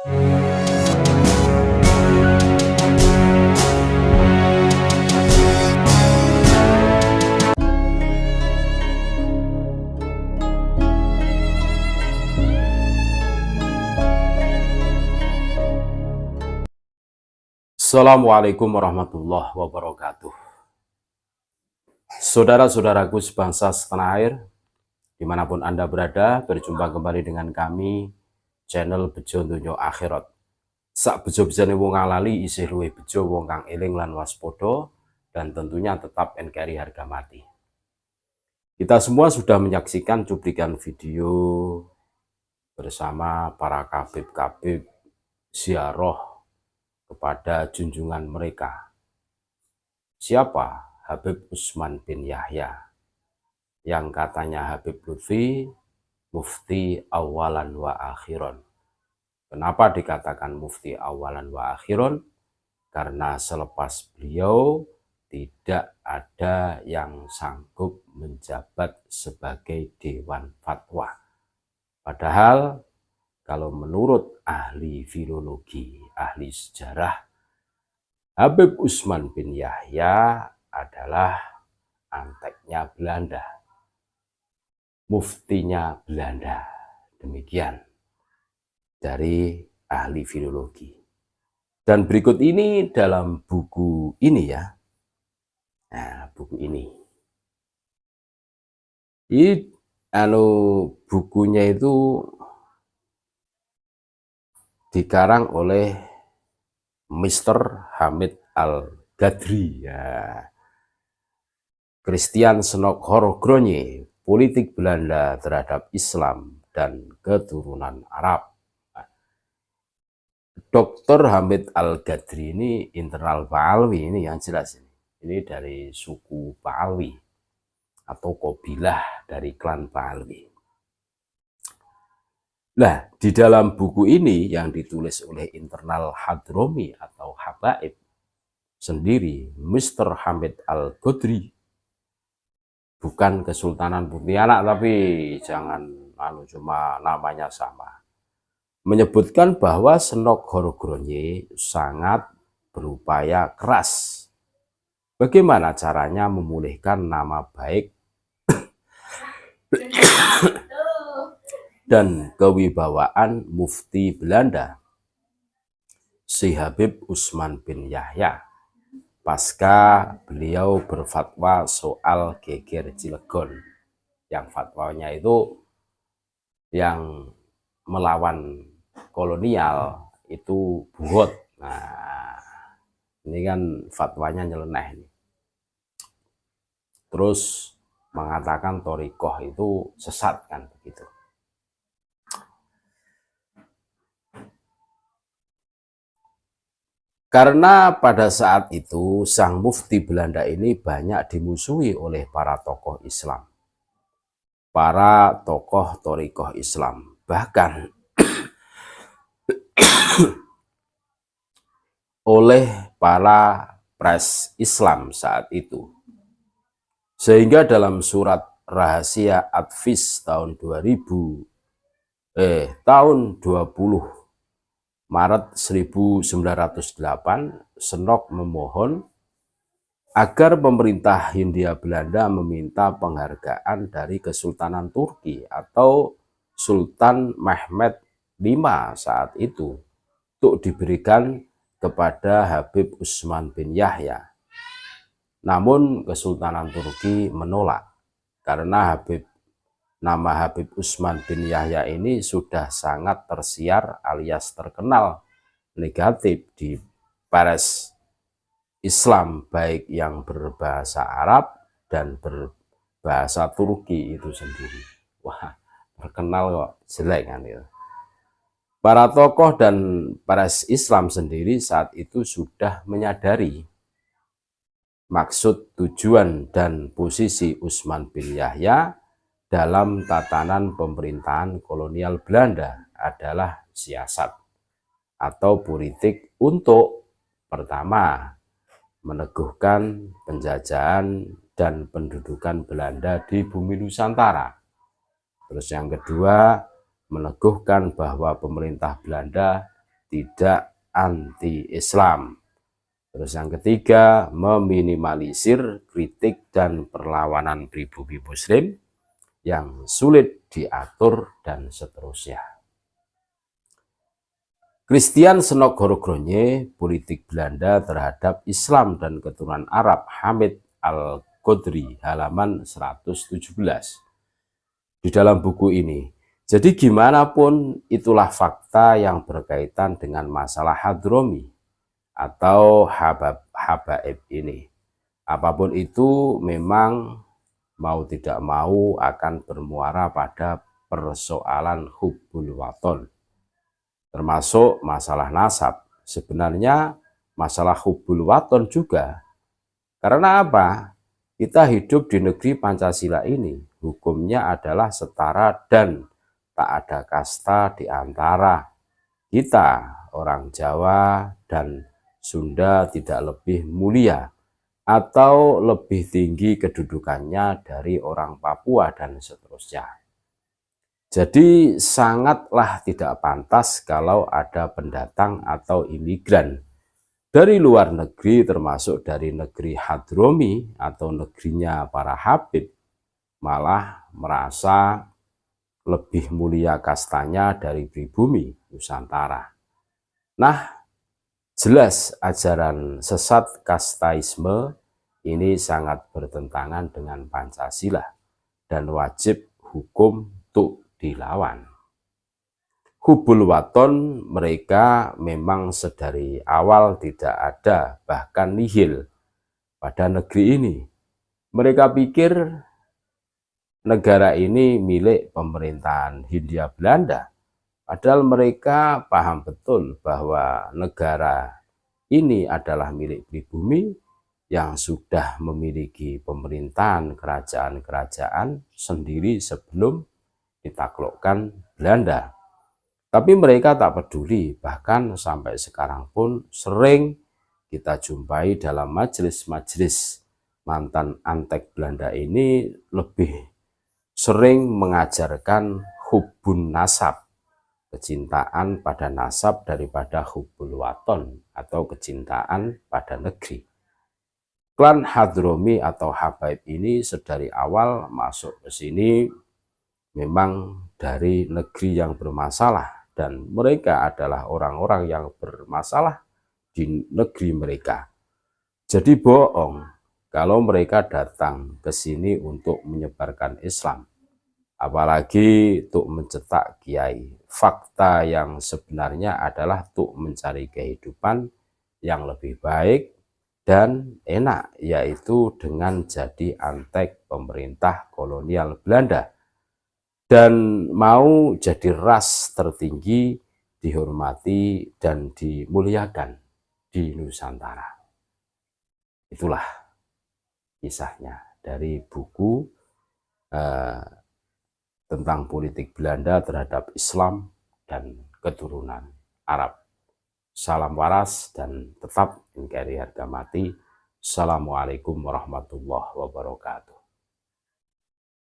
Assalamualaikum warahmatullahi wabarakatuh. Saudara-saudaraku sebangsa setanah air, dimanapun Anda berada, berjumpa kembali dengan kami, channel Bejo Donya Akhirat. Sak bejo-bejane wong ngalali isih luwih bejo wong kang eling lan waspada, dan tentunya tetap NKRI harga mati. Kita semua sudah menyaksikan cuplikan video bersama para kabib-kabib ziarah kepada junjungan mereka. Siapa? Habib Utsman bin Yahya, yang katanya Habib Lutfi mufti awalan wa akhiron. Kenapa dikatakan mufti awalan wa akhiron? Karena selepas beliau tidak ada yang sanggup menjabat sebagai dewan fatwa. Padahal kalau menurut ahli filologi, ahli sejarah, Habib Utsman bin Yahya adalah anteknya Belanda, muftinya Belanda. Demikian dari ahli filologi. Dan berikut ini dalam buku ini ya. Nah, buku ini. Bukunya itu dikarang oleh Mr. Hamid Al-Ghadri ya. Christian Snokhorgrony, politik Belanda terhadap Islam dan keturunan Arab. Dr. Hamid Al-Ghadri ini internal Ba'alwi, ini yang jelas ini. Ini dari suku Ba'alwi atau kabilah dari klan Ba'alwi. Nah, di dalam buku ini yang ditulis oleh internal Hadromi atau Habaib sendiri, Mr. Hamid Al-Ghadri, bukan Kesultanan Pontianak, tapi jangan cuma namanya sama, menyebutkan bahwa Snokhorgrony sangat berupaya keras bagaimana caranya memulihkan nama baik dan kewibawaan mufti Belanda, si Habib Utsman bin Yahya, pasca beliau berfatwa soal geger Cilegon, yang fatwanya itu yang melawan kolonial itu buhot. Nah, ini kan fatwanya nyeleneh ini. Terus mengatakan thorikoh itu sesat kan begitu. Karena pada saat itu sang mufti Belanda ini banyak dimusuhi oleh para tokoh Islam, para tokoh thorikoh Islam, bahkan oleh para pres Islam saat itu. Sehingga dalam surat rahasia Advis tahun 20 Maret 1908, Snok memohon agar pemerintah Hindia Belanda meminta penghargaan dari Kesultanan Turki atau Sultan Mehmed V saat itu untuk diberikan kepada Habib Utsman bin Yahya. Namun Kesultanan Turki menolak karena nama Habib Utsman bin Yahya ini sudah sangat tersiar alias terkenal negatif di pers Islam, baik yang berbahasa Arab dan berbahasa Turki itu sendiri. Wah, terkenal kok jelek kan itu. Para tokoh dan pers Islam sendiri saat itu sudah menyadari maksud, tujuan, dan posisi Utsman bin Yahya dalam tatanan pemerintahan kolonial Belanda adalah siasat atau politik untuk pertama meneguhkan penjajahan dan pendudukan Belanda di bumi Nusantara. Terus yang kedua, meneguhkan bahwa pemerintah Belanda tidak anti-Islam. Terus yang ketiga, meminimalisir kritik dan perlawanan pribumi Muslim yang sulit diatur dan seterusnya. Christian Senogoro-Gronje, politik Belanda terhadap Islam dan keturunan Arab, Hamid Al-Qodri, halaman 117. Di dalam buku ini, jadi gimana pun itulah fakta yang berkaitan dengan masalah Hadromi atau habaib ini. Apapun itu memang mau tidak mau akan bermuara pada persoalan hubbul waton, termasuk masalah nasab. Sebenarnya masalah hubbul waton juga. Karena apa? Kita hidup di negeri Pancasila ini, hukumnya adalah setara dan tak ada kasta di antara kita, orang Jawa dan Sunda tidak lebih mulia atau lebih tinggi kedudukannya dari orang Papua dan seterusnya. Jadi sangatlah tidak pantas kalau ada pendatang atau imigran dari luar negeri, termasuk dari negeri Hadromi atau negerinya para Habib, malah merasa lebih mulia kastanya dari pribumi Nusantara. Nah, jelas ajaran sesat kastaisme ini sangat bertentangan dengan Pancasila dan wajib hukum untuk dilawan. Hubbul waton mereka memang sedari awal tidak ada, bahkan nihil pada negeri ini. Mereka pikir negara ini milik pemerintahan Hindia Belanda, padahal mereka paham betul bahwa negara ini adalah milik pribumi yang sudah memiliki pemerintahan kerajaan-kerajaan sendiri sebelum ditaklukkan Belanda. Tapi mereka tak peduli, bahkan sampai sekarang pun sering kita jumpai dalam majelis-majelis mantan antek Belanda ini lebih sering mengajarkan hubbun nasab, kecintaan pada nasab daripada hubbul waton atau kecintaan pada negeri. Klan Hadromi atau Habaib ini sedari awal masuk ke sini memang dari negeri yang bermasalah, dan mereka adalah orang-orang yang bermasalah di negeri mereka. Jadi bohong kalau mereka datang ke sini untuk menyebarkan Islam, apalagi untuk mencetak kiai. Fakta yang sebenarnya adalah untuk mencari kehidupan yang lebih baik dan enak, yaitu dengan jadi antek pemerintah kolonial Belanda dan mau jadi ras tertinggi, dihormati dan dimuliakan di Nusantara. Itulah kisahnya dari buku tentang politik Belanda terhadap Islam dan keturunan Arab. Salam waras dan tetap NKRI harga mati. Assalamualaikum warahmatullahi wabarakatuh.